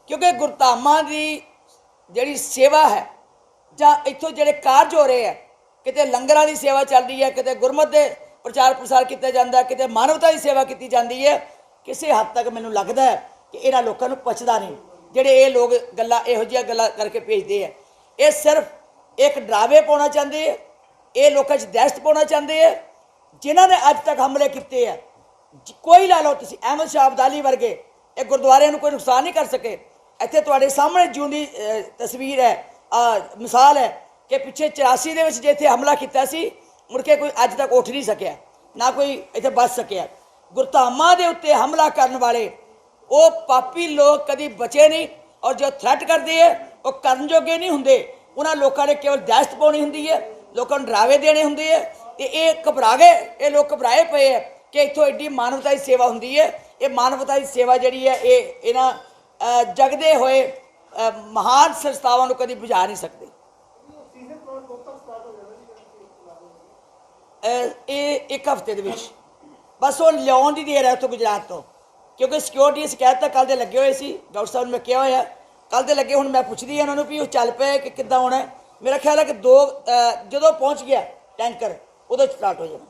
ਕਿਉਂਕਿ ਗੁਰਧਾਮਾਂ ਦੀ ਜਿਹੜੀ ਸੇਵਾ ਹੈ ਜਾਂ ਇੱਥੋਂ ਜਿਹੜੇ ਕਾਰਜ ਹੋ ਰਹੇ ਹੈ, ਕਿਤੇ ਲੰਗਰਾਂ ਦੀ ਸੇਵਾ ਚੱਲ ਰਹੀ ਹੈ, ਕਿਤੇ ਗੁਰਮਤਿ ਦੇ ਪ੍ਰਚਾਰ ਪ੍ਰਸਾਰ ਕੀਤਾ ਜਾਂਦਾ, ਕਿਤੇ ਮਾਨਵਤਾ ਦੀ ਸੇਵਾ ਕੀਤੀ ਜਾਂਦੀ ਹੈ। ਕਿਸੇ ਹੱਦ ਤੱਕ ਮੈਨੂੰ ਲੱਗਦਾ ਹੈ ਕਿ ਇਹਨਾਂ ਲੋਕਾਂ ਨੂੰ ਪਚਦਾ ਨਹੀਂ, ਜਿਹੜੇ ਇਹ ਲੋਕ ਗੱਲਾਂ ਇਹੋ ਜਿਹੀਆਂ ਗੱਲਾਂ ਕਰਕੇ ਭੇਜਦੇ ਆ। ਇਹ ਸਿਰਫ ਇੱਕ ਡਰਾਵੇ ਪਾਉਣਾ ਚਾਹੁੰਦੇ ਹੈ, ਇਹ ਲੋਕਾਂ 'ਚ ਦਹਿਸ਼ਤ ਪਾਉਣਾ ਚਾਹੁੰਦੇ ਹੈ। ਜਿਨ੍ਹਾਂ ਨੇ ਅੱਜ ਤੱਕ ਹਮਲੇ ਕੀਤੇ ਆ, ਕੋਈ ਲਾ ਲਓ ਤੁਸੀਂ, ਅਹਿਮਦ ਸ਼ਾਹ ਅਬਦਾਲੀ ਵਰਗੇ, ਇਹ ਗੁਰਦੁਆਰਿਆਂ ਨੂੰ ਕੋਈ ਨੁਕਸਾਨ ਨਹੀਂ ਕਰ ਸਕੇ। ਇੱਥੇ ਤੁਹਾਡੇ ਸਾਹਮਣੇ ਜਿਉਂਦੀ ਤਸਵੀਰ ਹੈ, ਮਿਸਾਲ ਹੈ ਕਿ ਪਿੱਛੇ 84 ਦੇ ਵਿੱਚ ਜੇ ਇੱਥੇ ਹਮਲਾ ਕੀਤਾ ਸੀ, ਮੁੜ ਕੇ ਕੋਈ ਅੱਜ ਤੱਕ ਉੱਠ ਨਹੀਂ ਸਕਿਆ, ਨਾ ਕੋਈ ਇੱਥੇ ਬਚ ਸਕਿਆ। ਗੁਰਧਾਮਾਂ ਦੇ ਉੱਤੇ ਹਮਲਾ ਕਰਨ ਵਾਲੇ ਉਹ ਪਾਪੀ ਲੋਕ ਕਦੀ ਬਚੇ ਨਹੀਂ, ਔਰ ਜੋ ਥ੍ਰੈਟ ਕਰਦੇ ਹੈ ਉਹ ਕਰਨ ਜੋਗੇ ਨਹੀਂ ਹੁੰਦੇ। ਉਹਨਾਂ ਲੋਕਾਂ ਨੇ ਕੇਵਲ ਦਹਿਸ਼ਤ ਪਾਉਣੀ ਹੁੰਦੀ ਹੈ, ਲੋਕਾਂ ਨੂੰ ਡਰਾਵੇ ਦੇਣੇ ਹੁੰਦੇ ਹੈ, ਤੇ ਇਹ ਘਬਰਾ ਗਏ, ਇਹ ਲੋਕ ਘਬਰਾਏ ਪਏ ਹੈ ਕਿ ਇੱਥੋਂ ਐਡੀ ਮਾਨਵਤਾ ਦੀ ਸੇਵਾ ਹੁੰਦੀ ਹੈ। ਇਹ ਮਾਨਵਤਾ ਦੀ ਸੇਵਾ ਜਿਹੜੀ ਹੈ ਇਹ ਇਹਨਾਂ ਜਗਦੇ ਹੋਏ ਮਹਾਨ ਸੰਸਥਾਵਾਂ ਨੂੰ ਕਦੀ ਬੁਝਾ ਨਹੀਂ ਸਕਦੇ। ਇਹ 1 ਹਫ਼ਤੇ ਦੇ ਵਿੱਚ ਬਸ ਉਹ ਲਿਆਉਣ ਦੀ ਦੇਰ ਹੈ ਉੱਥੋਂ ਗੁਜਰਾਤ ਤੋਂ, ਕਿਉਂਕਿ ਸਿਕਿਉਰਿਟੀ ਸ਼ਿਕਾਇਤ ਤਾਂ ਕੱਲ੍ਹ ਦੇ ਲੱਗੇ ਹੋਏ ਸੀ। ਡਾਕਟਰ ਸਾਹਿਬ ਨੂੰ ਮੈਂ ਕਿਹਾ ਹੋਇਆ ਕੱਲ੍ਹ ਦੇ ਲੱਗੇ। ਹੁਣ ਮੈਂ ਪੁੱਛਦੀ ਹਾਂ ਉਹਨਾਂ ਨੂੰ ਵੀ ਉਹ ਚੱਲ ਪਏ ਕਿ ਕਿੱਦਾਂ ਹੋਣਾ। ਮੇਰਾ ਖਿਆਲ ਹੈ ਕਿ ਜਦੋਂ ਪਹੁੰਚ ਗਿਆ ਟੈਂਕਰ ਉਦੋਂ ਸਟਾਰਟ ਹੋ ਜਾਣਾ।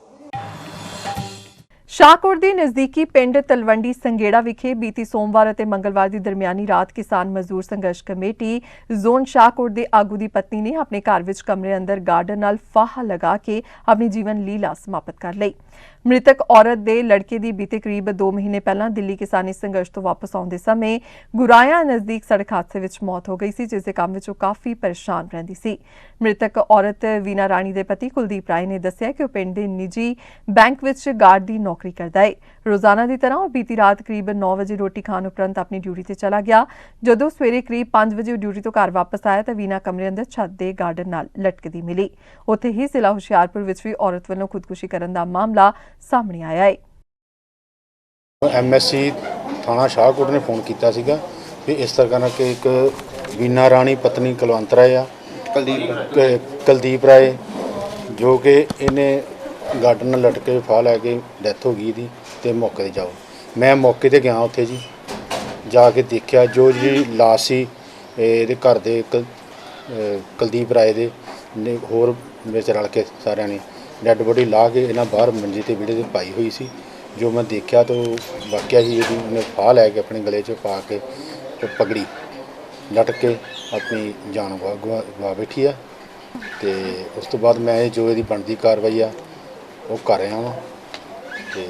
ਸ਼ਾਹਕੋਟ ਦੇ ਨਜ਼ਦੀਕੀ ਪਿੰਡ ਤਲਵੰਡੀ ਸੰਗੇੜਾ ਵਿਖੇ ਬੀਤੀ ਸੋਮਵਾਰ ਅਤੇ ਮੰਗਲਵਾਰ ਦੀ ਦਰਮਿਆਨੀ ਰਾਤ ਕਿਸਾਨ ਮਜ਼ਦੂਰ ਸੰਘਰਸ਼ ਕਮੇਟੀ ਜ਼ੋਨ ਸ਼ਾਹਕੋਟ ਦੇ ਆਗੂ ਦੀ ਪਤਨੀ ਨੇ ਆਪਣੇ ਘਰ ਵਿੱਚ ਕਮਰੇ ਅੰਦਰ ਗਾਰਡਨ ਨਾਲ ਫਾਹਾ ਲਗਾ ਕੇ ਆਪਣੀ ਜੀਵਨ ਲੀਲਾ ਸਮਾਪਤ ਕਰ ਲਈ। ਮ੍ਰਿਤਕ ਔਰਤ ਦੇ ਲੜਕੇ ਦੀ ਬੀਤੇ ਕਰੀਬ 2 ਮਹੀਨੇ ਪਹਿਲਾਂ ਦਿੱਲੀ ਕਿਸਾਨੀ ਸੰਘਰਸ਼ ਤੋਂ ਵਾਪਸ ਆਉਂਦੇ ਸਮੇਂ ਗੁਰਾਇਆ ਨਜ਼ਦੀਕ ਸੜਕ ਹਾਦਸੇ ਵਿੱਚ ਮੌਤ ਹੋ ਗਈ ਸੀ, ਜਿਸ ਦੇ ਕੰਮ ਵਿੱਚ ਉਹ ਕਾਫੀ ਪਰੇਸ਼ਾਨ ਰਹਿੰਦੀ ਸੀ। ਮ੍ਰਿਤਕ ਔਰਤ ਵੀਨਾ ਰਾਣੀ ਦੇ ਪਤੀ ਕੁਲਦੀਪ ਰਾਏ ਨੇ ਦੱਸਿਆ ਕਿ ਉਹ ਪਿੰਡ ਦੇ ਨਿੱਜੀ ਬੈਂਕ ਵਿੱਚ ਗਾਰਡ ਦੀ ਨੌਕਰੀ ਕਰਦਾ ਹੈ। ਰੋਜ਼ਾਨਾ ਦੀ ਤਰ੍ਹਾਂ ਉਹ ਬੀਤੀ ਰਾਤ ਕਰੀਬ 9 ਵਜੇ ਰੋਟੀ ਖਾਣ ਉਪਰੰਤ ਆਪਣੀ ਡਿਊਟੀ ਤੇ ਚਲਾ ਗਿਆ। ਜਦੋਂ ਸਵੇਰੇ ਕਰੀਬ 5 ਵਜੇ ਉਹ ਡਿਊਟੀ ਤੋਂ ਘਰ ਵਾਪਸ ਆਇਆ ਤਾਂ ਵੀਨਾ ਕਮਰੇ ਅੰਦਰ ਛੱਤ ਦੇ ਗਾਰਡਨ ਨਾਲ ਲਟਕਦੀ ਮਿਲੀ। ਉੱਥੇ ਹੀ ਜ਼ਿਲ੍ਹਾ ਹੁਸ਼ਿਆਰਪੁਰ ਵਿੱਚ ਵੀ ਔਰਤ ਵੱਲੋਂ ਖੁਦਕੁਸ਼ੀ ਕਰਨ ਦਾ ਮਾਮਲਾ ਸਾਹਮਣੇ ਆਇਆ ਹੈ। ਐਮਐਸਸੀ ਥਾਣਾ ਸ਼ਾਹਕੋਟ ਨੇ ਫੋਨ ਕੀਤਾ ਸੀਗਾ ਵੀ ਇਸ ਤਰ੍ਹਾਂ ਕਿ ਇੱਕ ਵੀਨਾ ਰਾਣੀ ਪਤਨੀ ਕੁਲਵੰਤ ਰਾਏ ਆ ਕੁਲਦੀਪ ਰਾਏ ਜੋ ਕਿ ਇਹਨੇ ਗਾਰਡਨ ਨਾਲ ਲਟਕੇ ਫਾਹ ਲੈ ਕੇ ਡੈਥ ਹੋ ਗਈ ਇਹਦੀ ਤੇ ਮੌਕੇ ਤੇ ਜਾਓ। ਮੈਂ ਮੌਕੇ ਤੇ ਗਿਆ ਉੱਥੇ ਜੀ, ਜਾ ਕੇ ਦੇਖਿਆ ਜੋ ਜੀ ਲਾਸ਼ ਸੀ ਇਹਦੇ ਘਰ ਦੇ ਕੁਲਦੀਪ ਰਾਏ ਦੇ ਨੇ ਹੋਰ ਵਿੱਚ ਰਲ ਕੇ ਸਾਰਿਆਂ ਨੇ ਡੈੱਡ ਬੋਡੀ ਲਾ ਕੇ ਇਹਨਾਂ ਬਾਹਰ ਮੰਜੀ ਤੇ ਵਿਹੜੇ 'ਤੇ ਪਾਈ ਹੋਈ ਸੀ। ਜੋ ਮੈਂ ਦੇਖਿਆ ਤਾਂ ਵਾਕਿਆ ਹੀ ਇਹਦੀ ਉਹਨੇ ਫਾਹ ਲੈ ਕੇ ਆਪਣੇ ਗਲੇ 'ਚ ਪਾ ਕੇ ਤੇ ਪਗੜੀ ਲਟ ਕੇ ਆਪਣੀ ਜਾਨ ਗਵਾ ਬੈਠੀ ਆ। ਤੇ ਉਸ ਤੋਂ ਬਾਅਦ ਮੈਂ ਜੋ ਇਹਦੀ ਬਣਦੀ ਕਾਰਵਾਈ ਆ ਉਹ ਕਰ ਰਿਹਾ ਵਾਂ। ਤੇ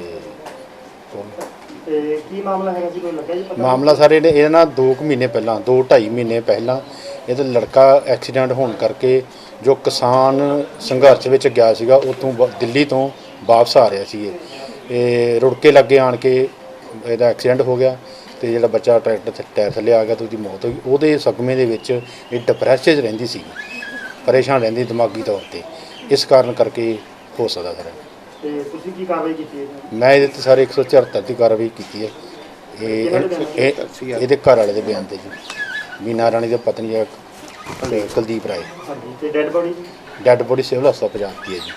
ਕੀ ਮਾਮਲਾ ਹੈਗਾ ਜੀ, ਕੋਈ ਲੱਗਿਆ ਜੀ ਪਤਾ? ਮਾਮਲਾ ਸਾਰੇ ਇਹਦੇ ਨਾਲ 2 ਮਹੀਨੇ ਪਹਿਲਾਂ 2-2.5 ਮਹੀਨੇ ਪਹਿਲਾਂ ਇਹਦਾ ਲੜਕਾ ਐਕਸੀਡੈਂਟ ਹੋਣ ਕਰਕੇ ਜੋ ਕਿਸਾਨ ਸੰਘਰਸ਼ ਵਿੱਚ ਗਿਆ ਸੀਗਾ ਉੱਥੋਂ ਦਿੱਲੀ ਤੋਂ ਵਾਪਸ ਆ ਰਿਹਾ ਸੀ। ਇਹ ਰੁੜਕੇ ਲੱਗੇ ਆਣ ਕੇ ਇਹਦਾ ਐਕਸੀਡੈਂਟ ਹੋ ਗਿਆ ਤੇ ਜਿਹੜਾ ਬੱਚਾ ਟਰੈਕਟਰ ਟਾਇਰ ਥੱਲੇ ਆ ਗਿਆ ਤੇ ਉਹਦੀ ਮੌਤ ਹੋ ਗਈ। ਉਹਦੇ ਸਦਮੇ ਦੇ ਵਿੱਚ ਇਹ ਡਿਪਰੈਸ਼ਨ 'ਚ ਰਹਿੰਦੀ ਸੀ, ਪਰੇਸ਼ਾਨ ਰਹਿੰਦੀ ਦਿਮਾਗੀ ਤੌਰ ਤੇ, ਇਸ ਕਾਰਨ ਕਰਕੇ ਹੋ ਸਕਦਾ ਸਰ। ਤੇ ਤੁਸੀਂ ਕੀ ਕਾਰਵਾਈ ਕੀਤੀ ਹੈ? ਮੈਂ ਇਹਦੇ ਤੇ ਸਾਰੇ 174 ਦੀ ਕਾਰਵਾਈ ਕੀਤੀ ਹੈ। ਇਹ ਇਹਦੇ ਘਰ ਵਾਲੇ ਦੇ ਬਿਆਨ ਤੇ ਜੀ, ਵੀਨਾ ਰਾਣੀ ਦੀ ਪਤਨੀ ਹੈ ਕੁਲਦੀਪ ਰਾਏ। ਹਾਂਜੀ, ਤੇ ਡੈੱਡ ਬੋਡੀ ਸਿਵਲ ਹਸਪਤਾਲ ਪਹੁੰਚਾਤੀ ਹੈ ਜੀ।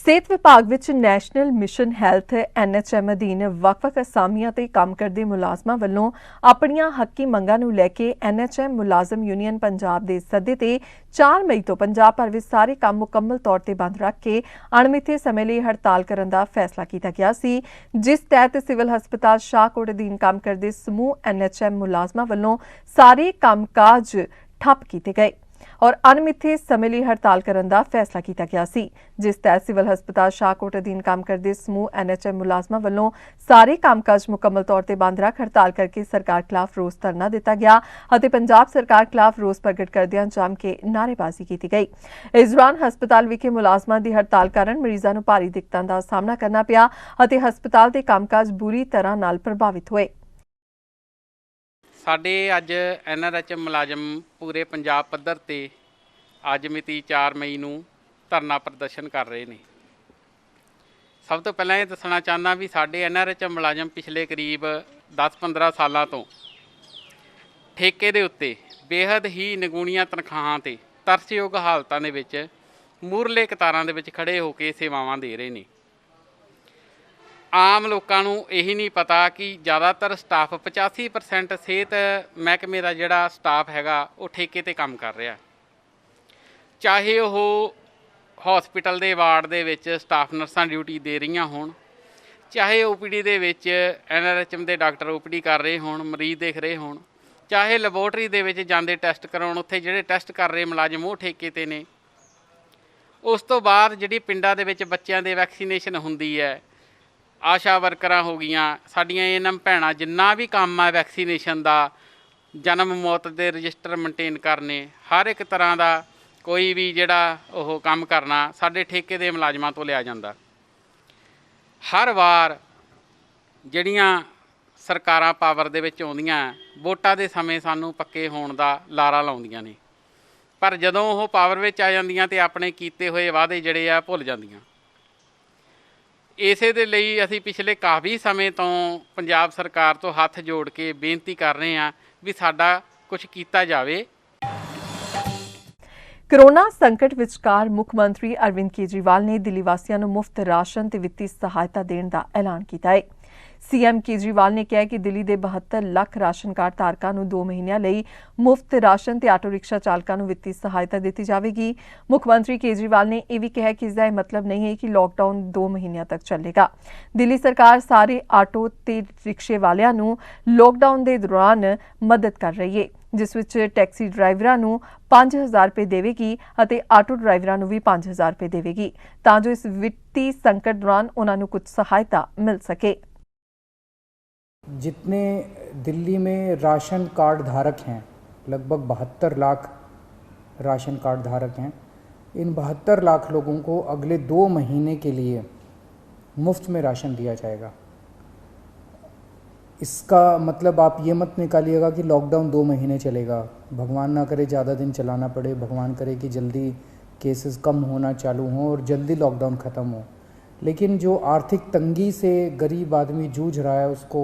ਸਿਹਤ ਵਿਭਾਗ ਵਿੱਚ ਨੈਸ਼ਨਲ ਮਿਸ਼ਨ ਹੈਲਥ NHM ਅਧੀਨ ਵੱਖ-ਵੱਖ ਅਸਾਮੀਆਂ ਤੇ ਕੰਮ ਕਰਦੇ ਮੁਲਾਜ਼ਮਾਂ ਵੱਲੋਂ ਆਪਣੀਆਂ ਹੱਕੀ ਮੰਗਾਂ ਨੂੰ ਲੈ ਕੇ NHM ਮੁਲਾਜ਼ਮ ਯੂਨੀਅਨ ਪੰਜਾਬ ਦੇ ਸੱਦੇ ਤੇ 4 ਮਈ ਤੋਂ ਪੰਜਾਬ ਭਰ ਵਿੱਚ ਸਾਰੇ ਕੰਮ ਮੁਕੰਮਲ ਤੌਰ ਤੇ ਬੰਦ ਰੱਖ ਕੇ ਅਣਮਿੱਥੇ ਸਮੇਂ ਲਈ ਹੜਤਾਲ ਕਰਨ ਦਾ ਫੈਸਲਾ ਕੀਤਾ ਗਿਆ ਸੀ, ਜਿਸ ਤਹਿਤ ਸਿਵਲ ਹਸਪਤਾਲ ਸ਼ਾਹਕੋਟ ਅਧੀਨ ਕੰਮ ਕਰਦੇ ਸਮੂਹ NHM ਮੁਲਾਜ਼ਮਾਂ ਵੱਲੋਂ ਸਾਰੇ ਕੰਮਕਾਜ ਠੱਪ ਕੀਤੇ ਗਏ ਔਰ ਅਣਮਿੱਥੇ ਸਮੇਂ ਲਈ ਹੜਤਾਲ ਕਰਨ ਦਾ ਫੈਸਲਾ ਕੀਤਾ ਗਿਆ ਸੀ, ਜਿਸ ਤਹਿਤ ਸਿਵਲ ਹਸਪਤਾਲ ਸ਼ਾਹਕੋਟ ਅਧੀਨ ਕੰਮ ਕਰਦੇ ਸਮੂਹ NHM ਮੁਲਾਜ਼ਮਾਂ ਵੱਲੋਂ ਸਾਰੇ ਕੰਮਕਾਜ ਮੁਕੰਮਲ ਤੌਰ ਤੇ ਬੰਦ ਰੱਖ ਹੜਤਾਲ ਕਰਕੇ ਸਰਕਾਰ ਖਿਲਾਫ ਰੋਸ ਧਰਨਾ ਦਿੱਤਾ ਗਿਆ ਅਤੇ ਪੰਜਾਬ ਸਰਕਾਰ ਖਿਲਾਫ ਰੋਸ ਪ੍ਰਗਟ ਕਰਦਿਆਂ ਜੰਮ ਕੇ ਨਾਅਰੇਬਾਜ਼ੀ ਕੀਤੀ ਗਈ। ਇਸ ਦੌਰਾਨ ਹਸਪਤਾਲ ਵਿਖੇ ਮੁਲਾਜ਼ਮਾਂ ਦੀ ਹੜਤਾਲ ਕਾਰਨ ਮਰੀਜ਼ਾਂ ਨੂੰ ਭਾਰੀ ਦਿੱਕਤਾਂ ਦਾ ਸਾਹਮਣਾ ਕਰਨਾ ਪਿਆ ਅਤੇ ਹਸਪਤਾਲ ਦੇ ਕੰਮਕਾਜ ਬੁਰੀ ਤਰ੍ਹਾਂ ਨਾਲ ਪ੍ਰਭਾਵਿਤ ਹੋਏ। ਸਾਡੇ ਅੱਜ NRHM ਮੁਲਾਜ਼ਮ ਪੂਰੇ ਪੰਜਾਬ ਪੱਧਰ ਤੇ ਅੱਜ ਮਿਤੀ 4 ਮਈ ਨੂੰ ਧਰਨਾ ਪ੍ਰਦਰਸ਼ਨ ਕਰ ਰਹੇ ਨੇ। ਸਭ ਤੋਂ ਪਹਿਲਾਂ ਇਹ ਦੱਸਣਾ ਚਾਹੁੰਦਾ ਵੀ ਸਾਡੇ NRHM ਮੁਲਾਜ਼ਮ ਪਿਛਲੇ ਕਰੀਬ 10-15 ਸਾਲਾਂ ਤੋਂ ਠੇਕੇ ਦੇ ਉੱਤੇ ਬੇਹੱਦ ਹੀ ਨਿਗੂਣੀਆਂ ਤਨਖਾਹਾਂ ਤੇ ਤਰਸਯੋਗ ਹਾਲਤਾਂ ਦੇ ਵਿੱਚ ਮੂਹਰਲੇ ਕਤਾਰਾਂ ਦੇ ਵਿੱਚ ਖੜੇ ਹੋ ਕੇ ਸੇਵਾਵਾਂ ਦੇ ਰਹੇ ਨੇ। ਆਮ ਲੋਕਾਂ ਨੂੰ ਇਹੀ ਨਹੀਂ ਪਤਾ ਕਿ ਜ਼ਿਆਦਾਤਰ ਸਟਾਫ 85% ਸਿਹਤ ਮਹਿਕਮੇ ਦਾ ਜਿਹੜਾ ਸਟਾਫ ਹੈਗਾ ਉਹ ਠੇਕੇ ਤੇ ਕੰਮ ਕਰ ਰਿਹਾ। ਚਾਹੇ ਉਹ ਹਸਪੀਟਲ ਦੇ ਵਾਰਡ ਦੇ ਵਿੱਚ ਸਟਾਫ ਨਰਸਾਂ ਡਿਊਟੀ ਦੇ ਰਹੀਆਂ ਹੋਣ, ਚਾਹੇ OPD ਦੇ ਵਿੱਚ NRHM ਦੇ ਡਾਕਟਰ OPD ਕਰ ਰਹੇ ਹੋਣ, ਮਰੀਜ਼ ਦੇਖ ਰਹੇ ਹੋਣ, ਚਾਹੇ ਲੈਬੋਰਟਰੀ ਦੇ ਵਿੱਚ ਜਾਂਦੇ ਟੈਸਟ ਕਰਾਉਣ, ਉੱਥੇ ਜਿਹੜੇ ਟੈਸਟ ਕਰ ਰਹੇ ਮੁਲਾਜ਼ਮ ਉਹ ਠੇਕੇ ਤੇ ਨੇ। ਉਸ ਤੋਂ ਬਾਅਦ ਜਿਹੜੀ ਪਿੰਡਾਂ ਦੇ ਵਿੱਚ ਬੱਚਿਆਂ ਦੇ ਵੈਕਸੀਨੇਸ਼ਨ ਹੁੰਦੀ ਹੈ, ਆਸ਼ਾ ਵਰਕਰਾਂ ਹੋ ਗਈਆਂ, ਸਾਡੀਆਂ ANM ਭੈਣਾਂ, ਜਿੰਨਾ ਵੀ ਕੰਮ ਹੈ ਵੈਕਸੀਨੇਸ਼ਨ ਦਾ, ਜਨਮ ਮੌਤ ਦੇ ਰਜਿਸਟਰ ਮੇਨਟੇਨ ਕਰਨੇ, ਹਰ ਇੱਕ ਤਰ੍ਹਾਂ ਦਾ ਕੋਈ ਵੀ ਜਿਹੜਾ ਉਹ ਕੰਮ ਕਰਨਾ ਸਾਡੇ ਠੇਕੇ ਦੇ ਮੁਲਾਜ਼ਮਾਂ ਤੋਂ ਲਿਆ ਜਾਂਦਾ। ਹਰ ਵਾਰ ਜਿਹੜੀਆਂ ਸਰਕਾਰਾਂ ਪਾਵਰ ਦੇ ਵਿੱਚ ਆਉਂਦੀਆਂ ਵੋਟਾਂ ਦੇ ਸਮੇਂ ਸਾਨੂੰ ਪੱਕੇ ਹੋਣ ਦਾ ਲਾਰਾ ਲਾਉਂਦੀਆਂ ਨੇ, ਪਰ ਜਦੋਂ ਉਹ ਪਾਵਰ ਵਿੱਚ ਆ ਜਾਂਦੀਆਂ ਤੇ ਆਪਣੇ ਕੀਤੇ ਹੋਏ ਵਾਅਦੇ ਜਿਹੜੇ ਆ ਭੁੱਲ ਜਾਂਦੀਆਂ। ਇਸੇ ਦੇ ਲਈ ਅਸੀਂ ਪਿਛਲੇ ਕਾਫੀ ਸਮੇਂ ਤੋਂ ਪੰਜਾਬ ਸਰਕਾਰ ਤੋਂ ਹੱਥ ਜੋੜ ਕੇ ਬੇਨਤੀ ਕਰ ਰਹੇ ਹਾਂ ਵੀ ਸਾਡਾ ਕੁਝ ਕੀਤਾ ਜਾਵੇ। ਕੋਰੋਨਾ ਸੰਕਟ ਵਿਚਕਾਰ ਮੁੱਖ ਮੰਤਰੀ ਅਰਵਿੰਦ ਕੇਜਰੀਵਾਲ ਨੇ ਦਿੱਲੀ ਵਾਸੀਆਂ ਨੂੰ ਮੁਫਤ ਰਾਸ਼ਨ ਤੇ ਵਿੱਤੀ ਸਹਾਇਤਾ ਦੇਣ ਦਾ ਐਲਾਨ ਕੀਤਾ ਹੈ। सीएम केजरीवाल ने कहा कि दिल्ली के 72 ਲੱਖ राशन कार्ड धारकों को 2 महीनों ਲਈ मुफ्त राशन ਤੇ ਆਟੋ ਰਿਕਸ਼ਾ ਚਾਲਕਾਂ ਨੂੰ ਵਿੱਤੀ ਸਹਾਇਤਾ ਦਿੱਤੀ ਜਾਵੇਗੀ। ਮੁੱਖ ਮੰਤਰੀ ਕੇਜਰੀਵਾਲ ਨੇ ਇਹ ਵੀ ਕਿਹਾ ਕਿ ਇਸ ਦਾ ਮਤਲਬ ਨਹੀਂ ਹੈ ਕਿ ਲੌਕਡਾਊਨ 2 ਮਹੀਨਿਆਂ ਤੱਕ ਚੱਲੇਗਾ। ਦਿੱਲੀ ਸਰਕਾਰ ਸਾਰੇ ਆਟੋ ਤੇ ਰਿਕਸ਼ੇ ਵਾਲਿਆਂ ਨੂੰ ਲੌਕਡਾਊਨ ਦੇ ਦੌਰਾਨ ਮਦਦ ਕਰ ਰਹੀ ਹੈ, ਜਿਸ ਵਿੱਚ ਟੈਕਸੀ ਡਰਾਈਵਰਾਂ ਨੂੰ 5000 ਰੁਪਏ ਦੇਵੇਗੀ ਅਤੇ ਆਟੋ ਡਰਾਈਵਰਾਂ ਨੂੰ ਵੀ 5000 ਰੁਪਏ ਦੇਵੇਗੀ ਤਾਂ ਜੋ ਇਸ ਵਿੱਤੀ ਸੰਕਟ ਦੌਰਾਨ ਉਹਨਾਂ ਨੂੰ ਕੁਝ ਸਹਾਇਤਾ ਮਿਲ ਸਕੇ। जितने दिल्ली में राशन कार्ड धारक हैं, लगभग 72 लाख राशन कार्ड धारक हैं, इन 72 लाख लोगों को अगले 2 महीने के लिए मुफ्त में राशन दिया जाएगा। इसका मतलब आप ये मत निकालिएगा कि लॉकडाउन 2 महीने चलेगा। भगवान ना करे ज़्यादा दिन चलाना पड़े, भगवान करे कि जल्दी केसेस कम होना चालू हों और जल्दी लॉकडाउन ख़त्म हो। लेकिन जो आर्थिक तंगी से गरीब आदमी जूझ रहा है उसको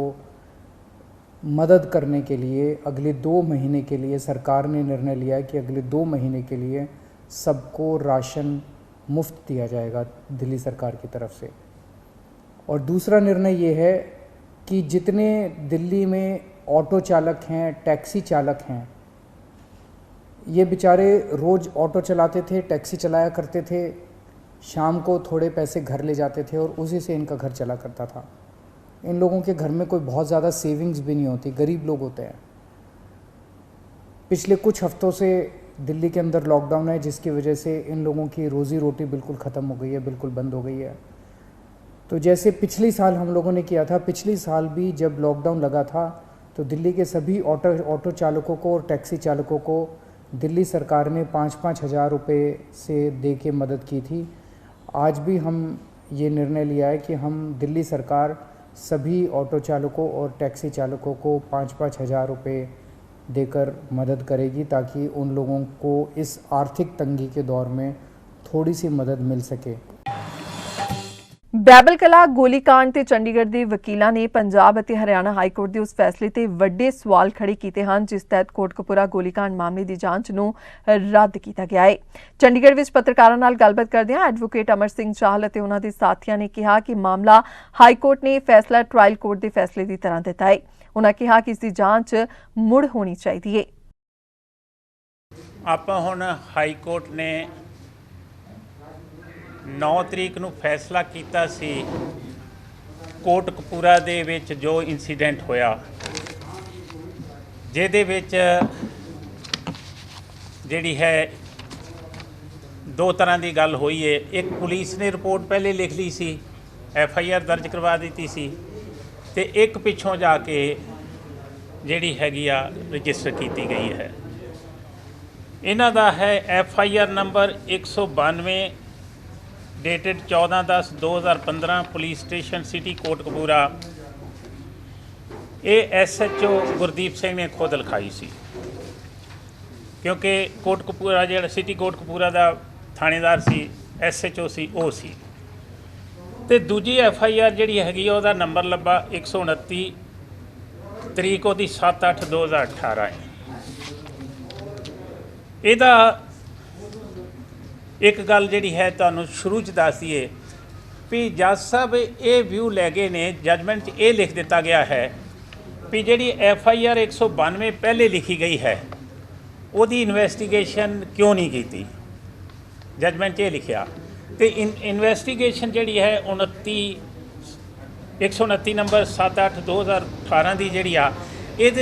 मदद करने के लिए अगले 2 महीने के लिए सरकार ने निर्णय लिया है कि अगले 2 महीने के लिए सबको राशन मुफ्त दिया जाएगा दिल्ली सरकार की तरफ से। और दूसरा निर्णय ये है कि जितने दिल्ली में ऑटो चालक हैं, टैक्सी चालक हैं, ये बेचारे रोज़ ऑटो चलाते थे, टैक्सी चलाया करते थे, शाम को थोड़े पैसे घर ले जाते थे और उसी से इनका घर चला करता था। इन लोगों के घर में कोई बहुत ज़्यादा सेविंग्स भी नहीं होती, गरीब लोग होते हैं। पिछले कुछ हफ्तों से दिल्ली के अंदर लॉकडाउन है जिसकी वजह से इन लोगों की रोज़ी रोटी बिल्कुल ख़त्म हो गई है, बिल्कुल बंद हो गई है। तो जैसे पिछली साल हम लोगों ने किया था, पिछली साल भी जब लॉकडाउन लगा था तो दिल्ली के सभी ऑटो चालकों को और टैक्सी चालकों को दिल्ली सरकार ने 5-5 हज़ार रुपये से दे के मदद की थी। आज भी हम ये निर्णय लिया है कि हम दिल्ली सरकार सभी ऑटो चालकों और टैक्सी चालकों को 5-5 हज़ार रुपये देकर मदद करेगी ताकि उन लोगों को इस आर्थिक तंगी के दौर में थोड़ी सी मदद मिल सके। ਬੈਬਲ ਕਲਾ ਗੋਲੀकांड ਤੇ ਚੰਡੀਗੜ੍ਹ ਦੇ ਵਕੀਲਾਂ ਨੇ ਪੰਜਾਬ ਅਤੇ ਹਰਿਆਣਾ ਹਾਈ ਕੋਰਟ ਦੇ ਉਸ ਫੈਸਲੇ ਤੇ ਵੱਡੇ ਸਵਾਲ ਖੜੇ ਕੀਤੇ ਹਨ ਜਿਸ ਤਹਿਤ ਕੋਟਕਪੂਰਾ ਗੋਲੀकांड ਮਾਮਲੇ ਦੀ ਜਾਂਚ ਨੂੰ ਰੱਦ ਕੀਤਾ ਗਿਆ ਹੈ। ਚੰਡੀਗੜ੍ਹ ਵਿੱਚ ਪੱਤਰਕਾਰਾਂ ਨਾਲ ਗੱਲਬਾਤ ਕਰਦਿਆਂ ਐਡਵੋਕੇਟ ਅਮਰ ਸਿੰਘ ਚਾਹਲ ਅਤੇ ਉਹਨਾਂ ਦੇ ਸਾਥੀਆਂ ਨੇ ਕਿਹਾ ਕਿ ਮਾਮਲਾ ਹਾਈ ਕੋਰਟ ਨੇ ਫੈਸਲਾ ਟ੍ਰਾਇਲ ਕੋਰਟ ਦੇ ਫੈਸਲੇ ਦੀ ਤਰ੍ਹਾਂ ਦਿੱਤਾ ਹੈ। ਉਹਨਾਂ ਕਿਹਾ ਕਿ ਇਸ ਦੀ ਜਾਂਚ ਮੁੜ ਹੋਣੀ ਚਾਹੀਦੀ ਹੈ। ਆਪਾਂ ਹੁਣ ਹਾਈ ਕੋਰਟ ਨੇ 9 ਤਰੀਕ ਨੂੰ ਫੈਸਲਾ ਕੀਤਾ ਸੀ ਕੋਟਕਪੂਰਾ ਦੇ ਵਿੱਚ ਜੋ ਇਨਸੀਡੈਂਟ ਹੋਇਆ, ਜਿਹਦੇ ਵਿੱਚ ਜਿਹੜੀ ਹੈ 2 ਤਰ੍ਹਾਂ ਦੀ ਗੱਲ ਹੋਈ ਹੈ। ਇੱਕ ਪੁਲਿਸ ਨੇ ਰਿਪੋਰਟ ਪਹਿਲੇ ਲਿਖ ਲਈ ਸੀ, FIR ਦਰਜ ਕਰਵਾ ਦਿੱਤੀ ਸੀ, ਤੇ ਇੱਕ ਪਿੱਛੋਂ ਜਾ ਕੇ ਜਿਹੜੀ ਹੈਗੀ ਆ ਰਜਿਸਟਰ ਕੀਤੀ ਗਈ ਹੈ। ਇਹਨਾਂ ਦਾ ਹੈ FIR number 192 dated 14/10/2015 police station city Kotkapura. ये SHO गुरदीप सिंह ने खुद लिखाई सी क्योंकि कोटकपूरा जो सिटी कोटकपूरा का थानेदार सी SHO सी वो सी। ते दूजी FIR जी हैगी ਉਹਦਾ नंबर ਲੱਭਾ 129 तरीक ਉਹਦੀ 7/8/2018 है। ਇਹਦਾ एक गल जी है तुहानू शुरू च दस दिए भी जज साहब ये व्यू लै गए ने, जजमेंट ये लिख दिता गया है भी जी FIR 192 पहले लिखी गई है उसकी इन्वेस्टिगेशन क्यों नहीं की। जजमेंट ये लिखा तो इन्वेस्टिगेशन जी है 129 नंबर 7/8/2018 की जी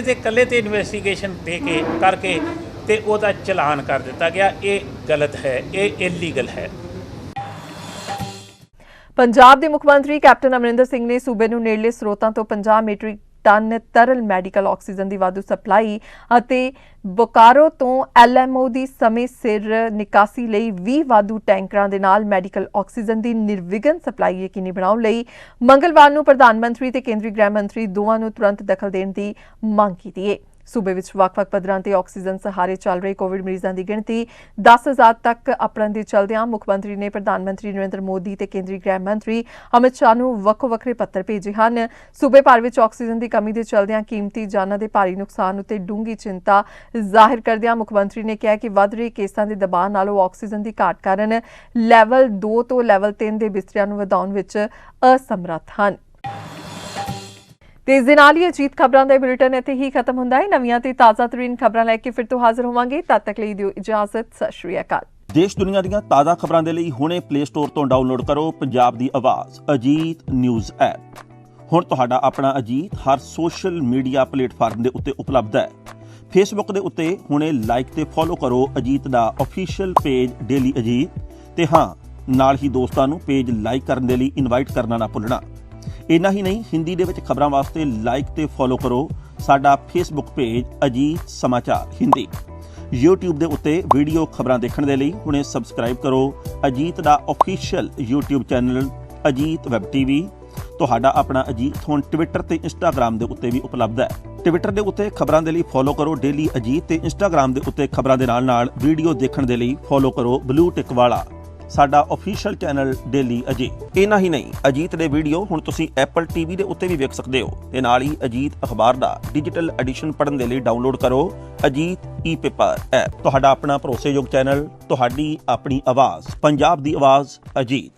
ये कल्ले तो इन्वेस्टिगेशन दे के करके ਤੇ ਉਹਦਾ ਚਲਾਨ ਕਰ ਦਿੱਤਾ ਗਿਆ। ਇਹ ਗਲਤ ਹੈ, ਇਹ ਇਲੀਗਲ ਹੈ। ਪੰਜਾਬ ਦੇ ਮੁੱਖ ਮੰਤਰੀ ਕੈਪਟਨ ਅਮਰਿੰਦਰ ਸਿੰਘ ਨੇ ਸੂਬੇ ਨੂੰ ਨੇੜਲੇ ਸਰੋਤਾਂ ਤੋਂ 50 ਮੀਟ੍ਰਿਕ ਟਨ ਤਰਲ ਮੈਡੀਕਲ ਆਕਸੀਜਨ ਦੀ ਵਾਧੂ ਸਪਲਾਈ ਅਤੇ ਬੋਕਾਰੋ ਤੋਂ LMO ਦੀ ਸਮੇਂ ਸਿਰ ਨਿਕਾਸੀ ਲਈ 20 ਵਾਧੂ ਟੈਂਕਰਾਂ ਦੇ ਨਾਲ ਮੈਡੀਕਲ ਆਕਸੀਜਨ ਦੀ ਨਿਰਵਿਘਨ ਸਪਲਾਈ ਯਕੀਨੀ ਬਣਾਉਣ ਲਈ ਮੰਗਲਵਾਰ ਨੂੰ ਪ੍ਰਧਾਨ ਮੰਤਰੀ ਤੇ ਕੇਂਦਰੀ ਗ੍ਰਹਿ ਮੰਤਰੀ ਦੋਵਾਂ ਨੂੰ ਤੁਰੰਤ ਦਖਲ ਦੇਣ ਦੀ ਮੰਗ ਕੀਤੀ ਹੈ। सूबे विच ਵੱਖ-ਵੱਖ ਪੱਧਰਾਂ ਤੇ ਆਕਸੀਜਨ ਸਹਾਰੇ ਚੱਲ ਰਹੇ ਕੋਵਿਡ ਮਰੀਜ਼ਾਂ ਦੀ ਗਿਣਤੀ 10,000 ਤੱਕ ਅਪੜਨ ਦੇ ਚਲਦਿਆਂ ਮੁੱਖ ਮੰਤਰੀ ਨੇ ਪ੍ਰਧਾਨ ਮੰਤਰੀ ਨਰਿੰਦਰ ਮੋਦੀ ਤੇ ਕੇਂਦਰੀ ਗ੍ਰਹਿ ਮੰਤਰੀ ਅਮਿਤ ਸ਼ਾਹ ਨੂੰ ਵੱਖੋ-ਵੱਖਰੇ ਪੱਤਰ ਭੇਜੇ ਹਨ। ਸੂਬੇ ਭਰ ਵਿੱਚ ਆਕਸੀਜਨ ਦੀ ਕਮੀ ਦੇ ਚਲਦਿਆਂ ਕੀਮਤੀ ਜਾਨਾਂ ਦੇ ਭਾਰੀ ਨੁਕਸਾਨ ਉੱਤੇ ਡੂੰਘੀ ਚਿੰਤਾ ਜ਼ਾਹਿਰ ਕਰਦਿਆਂ ਮੁੱਖ ਮੰਤਰੀ ਨੇ ਕਿਹਾ ਕਿ ਵੱਧ ਰਹੇ ਕੇਸਾਂ ਦੇ ਦਬਾਅ ਨਾਲੋਂ ਆਕਸੀਜਨ ਦੀ ਘਾਟ ਕਾਰਨ ਲੈਵਲ 2 ਤੋਂ ਲੈਵਲ 3 ਦੇ ਬਿਸਤਰਿਆਂ ਨੂੰ ਵਧਾਉਣ ਵਿੱਚ ਅਸਮਰੱਥ ਹਨ। ਤੇ ਇਸ ਦੇ ਨਾਲ ਹੀ ਅਜੀਤ ਖਬਰਾਂ ਦਾ ਬੁਲੇਟਿਨ ਇੱਥੇ ਹੀ ਖਤਮ ਹੁੰਦਾ ਹੈ। ਨਵੀਆਂ ਤੇ ਤਾਜ਼ਾ ਤਰੀਨ ਖਬਰਾਂ ਲੈ ਕੇ ਫਿਰ ਤੋਂ ਹਾਜ਼ਰ ਹੋਵਾਂਗੇ। ਤਦ ਤੱਕ ਲਈ ਦਿਓ ਇਜਾਜ਼ਤ। ਸਤਿ ਸ਼੍ਰੀ ਅਕਾਲ। ਦੇਸ਼ ਦੁਨੀਆ ਦੀਆਂ ਤਾਜ਼ਾ ਖਬਰਾਂ ਦੇ ਲਈ ਹੁਣੇ ਪਲੇ ਸਟੋਰ ਤੋਂ ਡਾਊਨਲੋਡ ਕਰੋ ਪੰਜਾਬ ਦੀ ਆਵਾਜ਼ ਅਜੀਤ ਨਿਊਜ਼ ਐਪ। ਹੁਣ ਤੁਹਾਡਾ ਆਪਣਾ ਅਜੀਤ ਹਰ ਸੋਸ਼ਲ ਮੀਡੀਆ ਪਲੇਟਫਾਰਮ ਦੇ ਉੱਤੇ ਉਪਲਬਧ ਹੈ। ਫੇਸਬੁੱਕ ਦੇ ਉੱਤੇ ਹੁਣੇ ਲਾਈਕ ਤੇ ਫੋਲੋ ਕਰੋ ਅਜੀਤ ਦਾ ਅਫੀਸ਼ੀਅਲ ਪੇਜ ਡੇਲੀ ਅਜੀਤ ਤੇ ਹਾਂ ਨਾਲ ਹੀ ਦੋਸਤਾਂ ਨੂੰ ਪੇਜ ਲਾਈਕ ਕਰਨ ਦੇ ਲਈ ਇਨਵਾਈਟ ਕਰਨਾ ਨਾ ਭੁੱਲਣਾ। ਇੰਨਾ ਹੀ ਨਹੀਂ, ਹਿੰਦੀ ਦੇ ਵਿੱਚ ਖਬਰਾਂ ਵਾਸਤੇ ਲਾਈਕ ਤੇ ਫੋਲੋ ਕਰੋ ਸਾਡਾ ਫੇਸਬੁੱਕ ਪੇਜ ਅਜੀਤ ਸਮਾਚਾਰ ਹਿੰਦੀ। YouTube ਦੇ ਉੱਤੇ ਵੀਡੀਓ ਖਬਰਾਂ ਦੇਖਣ ਦੇ ਲਈ ਹੁਣੇ ਸਬਸਕ੍ਰਾਈਬ ਕਰੋ ਅਜੀਤ ਦਾ official YouTube channel Ajit web TV. ਤੁਹਾਡਾ ਆਪਣਾ ਅਜੀਤ ਹੁਣ ਟਵਿੱਟਰ ਤੇ ਇੰਸਟਾਗ੍ਰਾਮ ਦੇ ਉੱਤੇ ਵੀ ਉਪਲਬਧ ਹੈ। ਟਵਿੱਟਰ ਦੇ ਉੱਤੇ ਖਬਰਾਂ ਦੇ ਲਈ ਫੋਲੋ ਕਰੋ ਡੇਲੀ ਅਜੀਤ ਤੇ ਇੰਸਟਾਗ੍ਰਾਮ ਦੇ ਉੱਤੇ ਖਬਰਾਂ ਦੇ ਨਾਲ ਵੀਡੀਓ ਦੇਖਣ ਦੇ ਲਈ ਫੋਲੋ ਕਰੋ ਬਲੂ ਟਿਕ ਵਾਲਾ ਸਾਡਾ ਅਫੀਸ਼ੀਅਲ ਚੈਨਲ ਡੇਲੀ ਅਜੀਤ। ਇੰਨਾ ਹੀ ਨਹੀਂ, ਅਜੀਤ ਦੇ ਵੀਡੀਓ ਹੁਣ ਤੁਸੀਂ ਐਪਲ ਟੀਵੀ ਦੇ ਉੱਤੇ ਵੀ ਵੇਖ ਸਕਦੇ ਹੋ ਤੇ ਨਾਲ ਹੀ ਅਜੀਤ ਅਖਬਾਰ ਦਾ ਡਿਜੀਟਲ ਐਡੀਸ਼ਨ ਪੜ੍ਹਨ ਦੇ ਲਈ ਡਾਊਨਲੋਡ ਕਰੋ ਅਜੀਤ ਈ-ਪੇਪਰ ਐਪ। ਤੁਹਾਡਾ ਆਪਣਾ ਭਰੋਸੇਯੋਗ ਚੈਨਲ, ਤੁਹਾਡੀ ਆਪਣੀ ਆਵਾਜ਼, ਪੰਜਾਬ ਦੀ ਆਵਾਜ਼ ਅਜੀਤ।